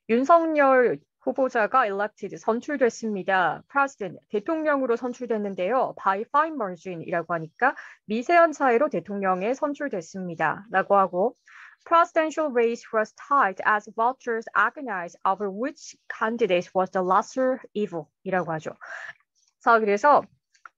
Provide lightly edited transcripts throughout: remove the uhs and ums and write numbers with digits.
윤석열 후보자가 elected, 선출됐습니다. president, 대통령으로 선출됐는데요. by fine margin이라고 하니까 미세한 차이로 대통령에 선출됐습니다. 라고 하고 presidential race was tight as voters agonized over which candidate was the lesser evil 이라고 하죠. 자, 그래서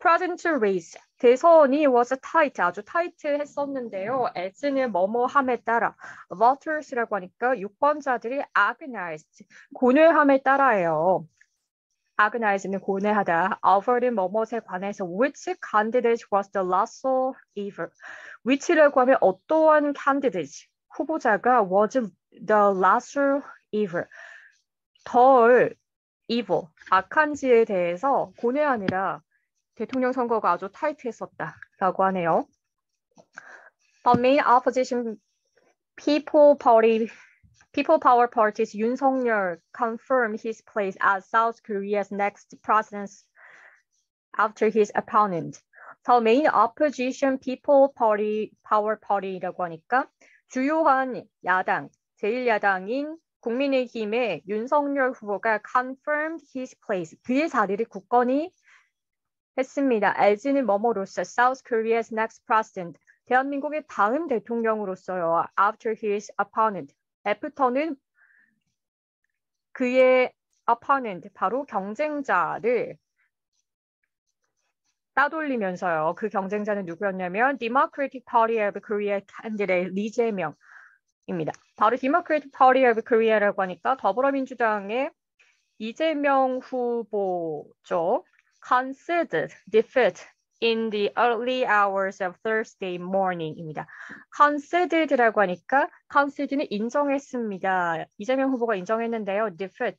presidential race, 대선이 was tight, 아주 타이트했었는데요. as는 뭐뭐함에 따라, voters라고 하니까 유권자들이 agonized, 고뇌함에 따라예요. agonize는 고뇌하다. over는 뭐뭐에 관해서 which candidate was the lesser evil. which라고 하면 어떠한 candidate, 후보자가 was the lesser evil, 덜 evil, 악한지에 대해서 고뇌하느라 대통령 선거가 아주 타이트했었다라고 하네요. The main opposition People Power Party's 윤석열 confirmed his place as South Korea's next president after his opponent. The main opposition People Power Party라고 하니까 주요한 야당, 제1야당인 국민의힘의 윤석열 후보가 confirmed his place, 그의 자리를 굳건히 했습니다. as는 뭐뭐로서 South Korea's next president, 대한민국의 다음 대통령으로서요. after his opponent, after는 그의 opponent, 바로 경쟁자를 따돌리면서요. 그 경쟁자는 누구였냐면 Democratic Party of Korea candidate 이재명입니다. 바로 Democratic Party of Korea라고 하니까 더불어민주당의 이재명 후보죠. conceded defeat in the early hours of Thursday morning입니다. conceded라고 하니까 conced는 인정했습니다. 이재명 후보가 인정했는데요. defeat,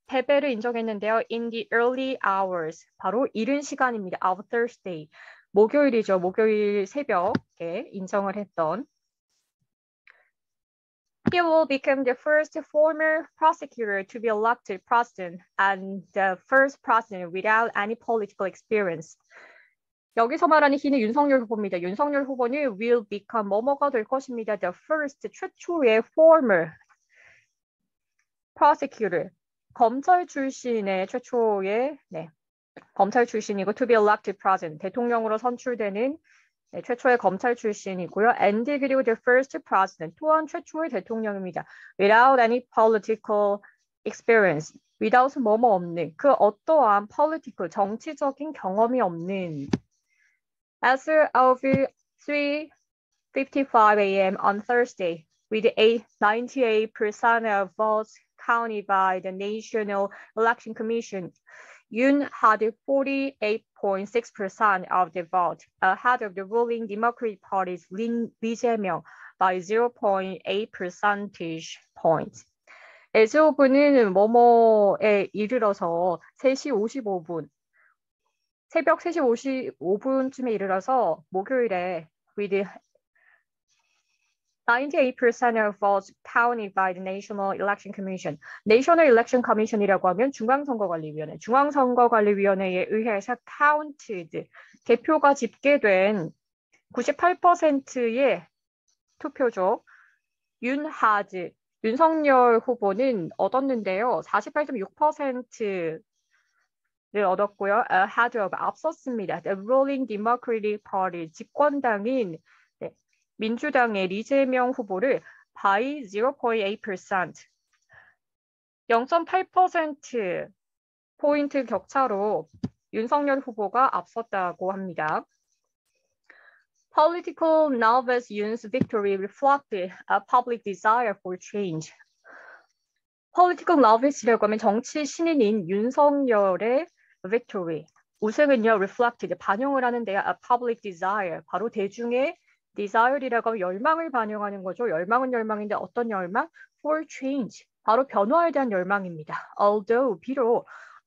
패배를 인정했는데요. in the early hours, 바로 이른 시간입니다. of Thursday, 목요일이죠. 목요일 새벽에 인정을 했던. He will become the first former prosecutor to be elected president and the first president without any political experience. 여기서 말하는 he는 윤석열 후보입니다. 윤석열 후보는 will become 뭐뭐가 될 것입니다. The first, 최초의 former prosecutor, 검찰 출신의 최초의 검찰 출신이고 to be elected president, 대통령으로 선출되는 최초의 검찰 출신이고요. and 그리고 the first president, 또한 최초의 대통령입니다. without any political experience, without 뭐뭐 없는, 그 어떠한 political, 정치적인 경험이 없는. As of 3:55 a.m. on Thursday, with 98% of votes counted by the National Election Commission, Yoon had 48.6% of the vote, ahead of the ruling Democratic Party's Lee Jae-myung by 0.8 percentage points. 에즈오브는 뭐뭐에 이르러서 3시 55분, 새벽 3시 55분쯤에 이르러서 목요일에 with 98% of votes counted by the National Election Commission. National Election Commission이라고 하면 중앙선거관리위원회, 중앙선거관리위원회에 의해서 counted, 개표가 집계된 98%의 투표죠. 윤하즈, 윤석열 후보는 얻었는데요. 48.6%를 얻었고요. ahead of, 앞섰습니다. The ruling Democratic Party, 집권당인 민주당의 리재명 후보를 by 0.8%, 0.8% 포인트 격차로 윤석열 후보가 앞섰다고 합니다. Political novice Yoon's victory reflected a public desire for change. Political novice라고 하면 정치 신인인 윤석열의 victory, 우승은요, reflected, 반영을 하는데요. A public desire, 바로 대중의 desire이라고 하면 열망을 반영하는 거죠. 열망은 열망인데 어떤 열망? For change, 바로 변화에 대한 열망입니다. Although, 비록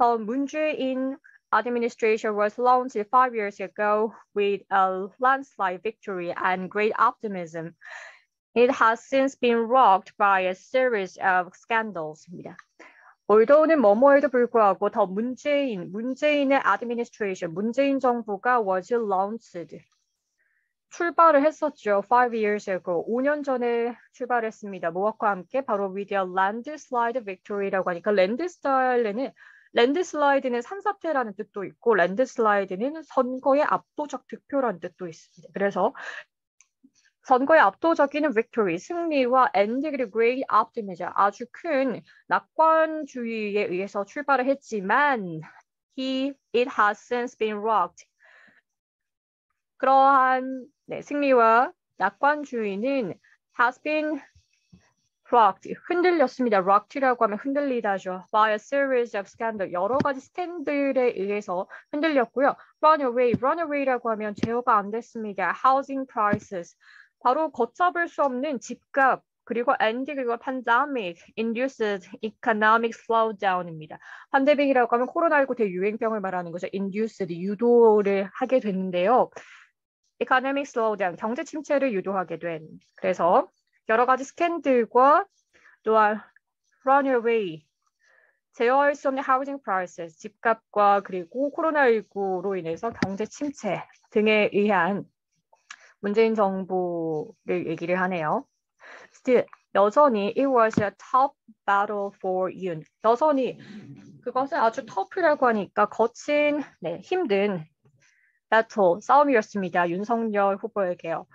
Moon Jae-in administration was launched 5 years ago with a landslide victory and great optimism, it has since been rocked by a series of scandals입니다. 올더우는 뭐뭐에도 불구하고 더 문재인의 administration, 문재인 정부가 was launched, 출발을 했었죠. 5 years ago. 5년 전에 출발했습니다. 무엇과 함께? 바로 with a landslide victory라고 하니까 랜드슬라이드는 산사태라는 뜻도 있고 랜드슬라이드는 선거의 압도적 득표라는 뜻도 있습니다. 그래서 선거의 압도적인 victory, 승리와 and 그리고 great optimism, 아주 큰 낙관주의에 의해서 출발을 했지만 it has since been rocked. 그러한 승리와 낙관주의는 has been rocked, 흔들렸습니다. rocked라고 하면 흔들리다죠. by a series of scandal, 여러 가지 스캔들에 의해서 흔들렸고요. runaway라고 하면 제어가 안 됐습니다. housing prices, 바로 걷잡을 수 없는 집값, 그리고 그리고 pandemic induced economic slowdown입니다. 팬데믹이라고 하면 코로나19 대유행병을 말하는 거죠. induced, 유도를 하게 됐는데요. economic slowdown, 경제 침체를 유도하게 된. 그래서 여러 가지 스캔들과 또한 runaway, 제어할 수 없는 housing prices, 집값과 그리고 코로나19로 인해서 경제 침체 등에 의한 문재인 정부를 얘기를 하네요. Still, 여전히 it was a tough battle for Yoon. 여전히 그것은 아주 tough라고 하니까 거친, 힘든 battle, 싸움이었습니다. 윤석열 후보에게요.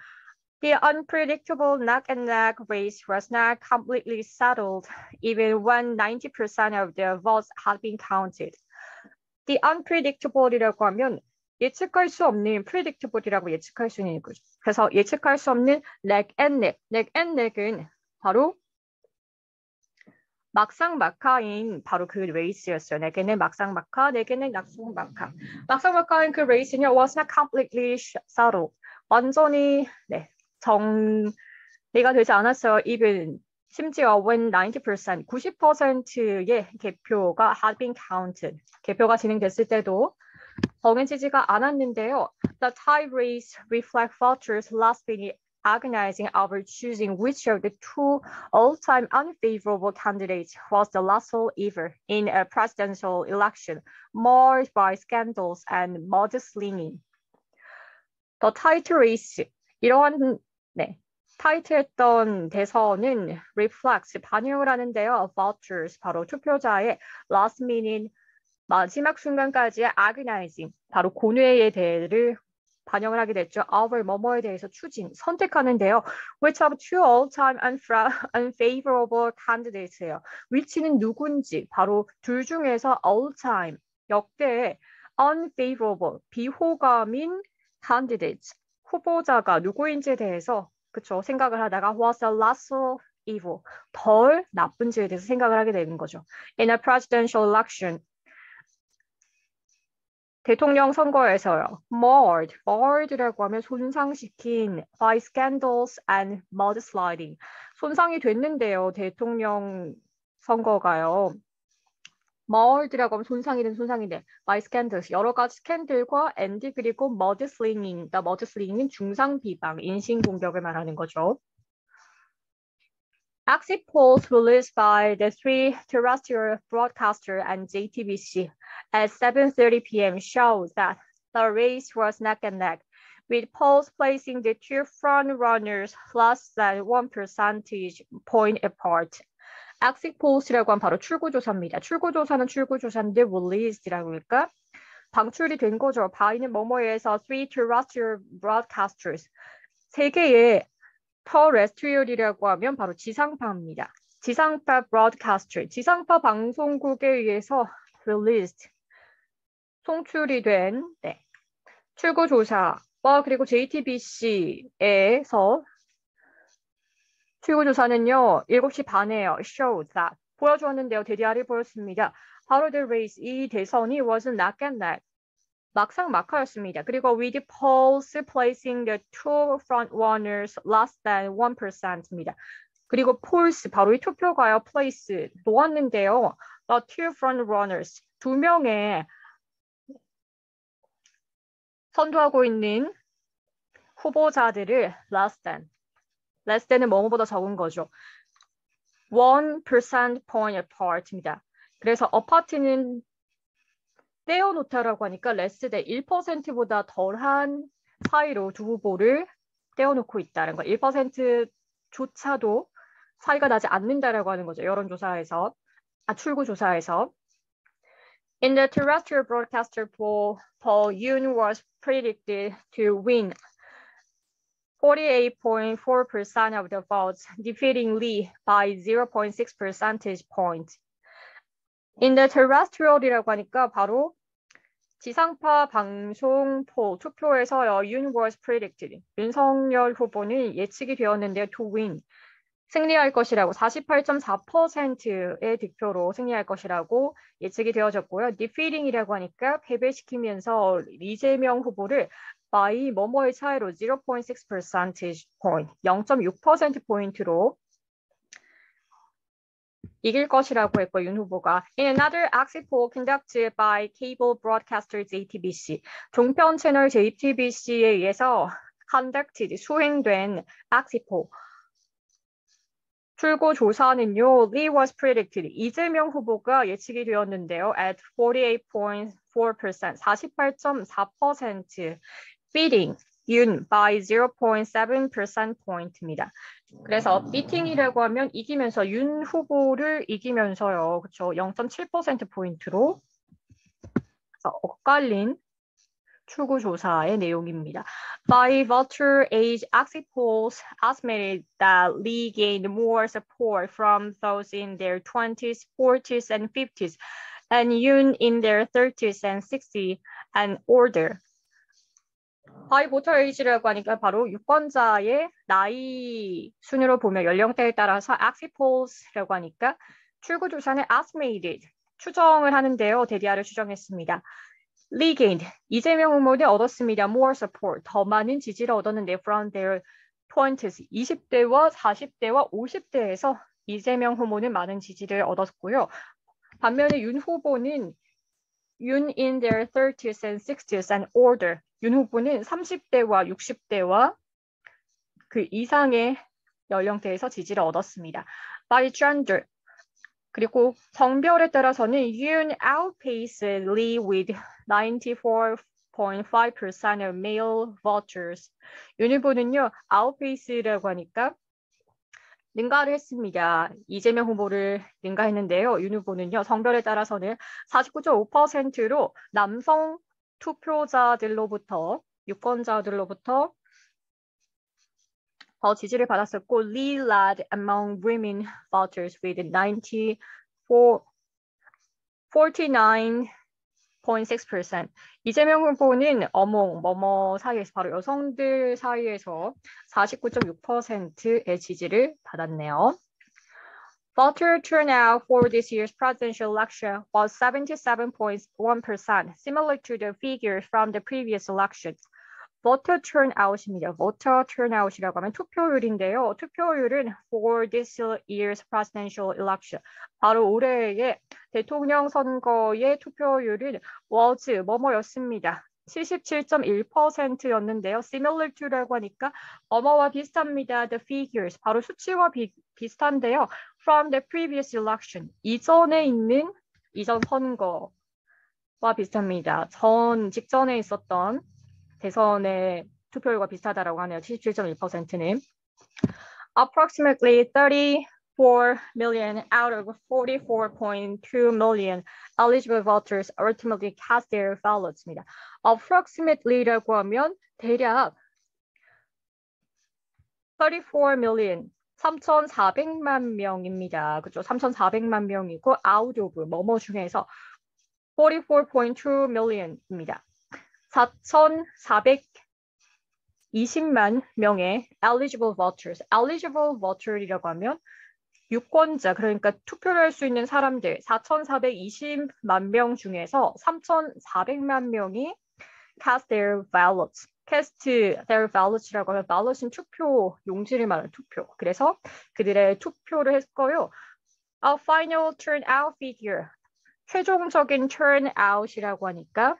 The unpredictable neck-and-neck race was not completely settled, even when 90% of the votes had been counted. The unpredictable이라고 하면 예측할 수 없는, predictable이라고 예측할 수 있는 거죠. 그래서 예측할 수 없는 neck-and-neck, neck-and-neck은 바로 막상막하인 바로 그 레이스였어요. 내게는 막상막하, 내게는 낙성막하. 막상막하인 그 레이스는 was not completely settled. 완전히 정리가 되지 않았어요. even 심지어 when 90%, 90%의 개표가 had been counted. 개표가 진행됐을 때도 정해지지가 않았는데요. The tie race reflect voters last minute agonizing over choosing which of the two all-time unfavorable candidates was the last ever in a presidential election, marred by scandals and mudslinging. The tight race, 이러한 타이트했던 대선은 reflects, 반영을 하는데요. voters, 바로 투표자의 last minute, 마지막 순간까지의 agonizing, 바로 고뇌의 대를 반영을 하게 됐죠. over, 뭐뭐에 대해서 추진, 선택하는데요. which of two all-time unfavorable candidates예요. which는 누군지, 바로 둘 중에서 all-time, 역대 unfavorable, 비호감인 candidates, 후보자가 누구인지에 대해서 생각을 하다가 was the less evil, 덜 나쁜지에 대해서 생각을 하게 되는 거죠. In a presidential election, 대통령 선거에서요. marred라고 하면 손상시킨 by scandals and mudsliding. 손상이 됐는데요. 대통령 선거가요. marred라고 하면 손상이 된 손상인데 by scandals, 여러 가지 스캔들과 and 그리고 mudslinging, mudslinging은 중상 비방, 인신공격을 말하는 거죠. Exit polls released by the three terrestrial broadcaster and JTBC at 7:30 p.m. showed that the race was neck and neck, with polls placing the two front-runners less than 1 percentage point apart. exit polls라고 하면 바로 출구조사입니다. 출구조사는 출구조사인데 released라고 할까? 방출이 된 거죠. by는 뭐뭐에서 three terrestrial broadcasters, 세 개의 terrestrial이라고 하면 바로 지상파입니다. 지상파 broadcaster, 지상파 방송국에 의해서 released, 송출이 된 출구조사와 그리고 JTBC에서 출구조사는요. 7시 반에요. showed that, 보여주었는데요. 대디아를 보였습니다. 바로 the race, 이 대선이 was neck and neck, 막상막하였습니다. 그리고 with polls placing the two front runners less than 1%입니다. 그리고 polls, 바로 이 투표가요. place, 놓았는데요. The two front runners, 두 명의 선두하고 있는 후보자들을 less than은 뭐뭐보다 적은 거죠. 1 percent point apart입니다. 그래서 apart는 떼어놓다라고 하니까 less than 1%보다 덜한 사이로 두 후보를 떼어놓고 있다는 거. 1%조차도 차이가 나지 않는다라고 하는 거죠. 여론조사에서, 출구조사에서. In the terrestrial broadcaster poll, Paul Yoon was predicted to win 48.4% of the votes, defeating Lee by 0.6 percentage points. In the terrestrial이라고 하니까 바로 지상파 방송 투표에서요. Yoon was predicted. 윤석열 후보는 예측이 되었는데요. To win. 승리할 것이라고 48.4%의 득표로 승리할 것이라고 예측이 되어졌고요. defeating이라고 하니까 패배시키면서 이재명 후보를 by 뭐뭐의 차이로 0.6 percentage point, 0.6%포인트로 이길 것이라고 했고 윤 후보가 In another exit poll conducted by cable broadcaster JTBC, 종편 채널 JTBC에 의해서 conducted, 수행된 exit poll, 출구 조사는요, Lee was predicted. 이재명 후보가 예측이 되었는데요. At 48.4%, 48.4%, beating 윤 by 0.7 percent point입니다. 그래서 beating이라고 하면 이기면서 윤 후보를 이기면서요. 그렇죠. 0.7% 포인트로 엇갈린 출구 조사의 내용입니다. By voter age exit polls estimated that Lee gained more support from those in their 20s, 40s, and 50s, and Yoon in their 30s and 60s and older. By voter age라고 하니까 바로 유권자의 나이 순으로 보면 연령대에 따라서 exit polls라고 하니까 출구 조사는 estimated, 추정을 하는데요. 대디아를 추정했습니다. Lee gained, 이재명 후보는 얻었습니다. More support, 더 많은 지지를 얻었는데 from their 20s, 20대와 40대와 50대에서 이재명 후보는 많은 지지를 얻었고요. 반면에 윤 후보는 윤 in their 30s and 60s and older, 윤 후보는 30대와 60대와 그 이상의 연령대에서 지지를 얻었습니다. By gender, 그리고 성별에 따라서는 Yoon outpaced Lee with 94.5% of male voters. 윤 후보는요, outpace라고 하니까 능가를 했습니다. 이재명 후보를 능가했는데요. 윤 후보는요, 성별에 따라서는 49.5%로 남성 투표자들로부터, 유권자들로부터 더 지지를 받았었고, Lee led among women voters with 49.6%. 이재명 후보는 뭐뭐 사이에서 바로 여성들 사이에서 49.6%의 지지를 받았네요. Voter turnout for this year's presidential election was 77.1%, similar to the figures from the previous elections. voter turnout입니다. voter turnout이라고 하면 투표율인데요. 투표율은 for this year's presidential election, 바로 올해의 대통령 선거의 투표율은 was 뭐뭐였습니다. 77.1%였는데요. similar to라고 하니까 뭐뭐와 비슷합니다. the figures, 바로 수치와 비슷한데요. from the previous election, 이전에 있는 이전 선거와 비슷합니다. 직전에 있었던 대선의 투표율과 비슷하다라고 하네요. 77.1%는. Approximately 34 million out of 44.2 million eligible voters ultimately cast their ballots입니다. Approximately라고 하면 대략 34 million, 3,400만 명입니다. 그죠? 3,400만 명이고 out of 뭐뭐 중에서 44.2 million입니다. 4,420만 명의 eligible voters. eligible voter이라고 하면 유권자, 그러니까 투표를 할 수 있는 사람들 4,420만 명 중에서 3,400만 명이 cast their ballots. cast their ballots이라고 하면 ballot은 투표 용지를 말하는 투표. 그래서 그들의 투표를 했고요. A final turnout figure. 최종적인 turnout이라고 하니까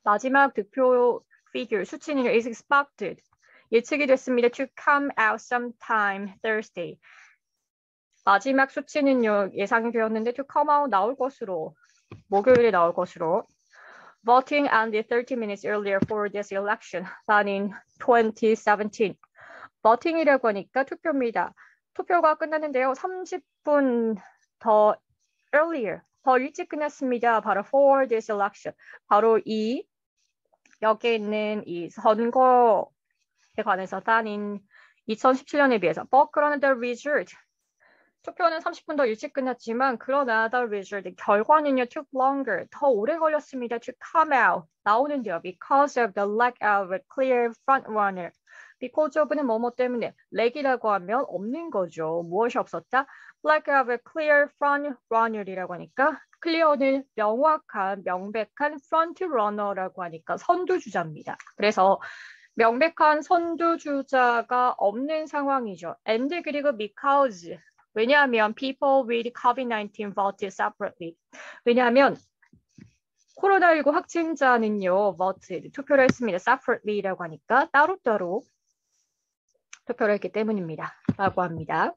마지막 득표 figure, 수치는 is expected, 예측이 됐습니다. to come out sometime Thursday. 마지막 수치는요, 예상이 되었는데 to come out 나올 것으로, 목요일에 나올 것으로. voting ended 30 minutes earlier for this election than in 2017. voting이라고 하니까 투표입니다. 투표가 끝났는데요. 30분 더 earlier, 더 일찍 끝났습니다. 바로 for this election. 바로 이 여기에 있는 이 선거에 관해서 than인 2017년에 비해서. But 그러나 the result, 투표는 30분 더 일찍 끝났지만 그러나 the result, 결과는요 took longer, 더 오래 걸렸습니다. to come out, 나오는데요. because of the lack of a clear frontrunner. because of는 뭐뭐 때문에, lack이라고 하면 없는 거죠. 무엇이 없었다? lack of a clear frontrunner이라고 하니까 clear는 명확한, 명백한 frontrunner라고 하니까 선두주자입니다. 그래서 명백한 선두주자가 없는 상황이죠. and 그리고 because, 왜냐하면 people with COVID-19 voted separately. 왜냐하면 코로나19 확진자는요, voted, 투표를 했습니다. separately라고 하니까 따로따로 투표를 했기 때문입니다. 라고 합니다.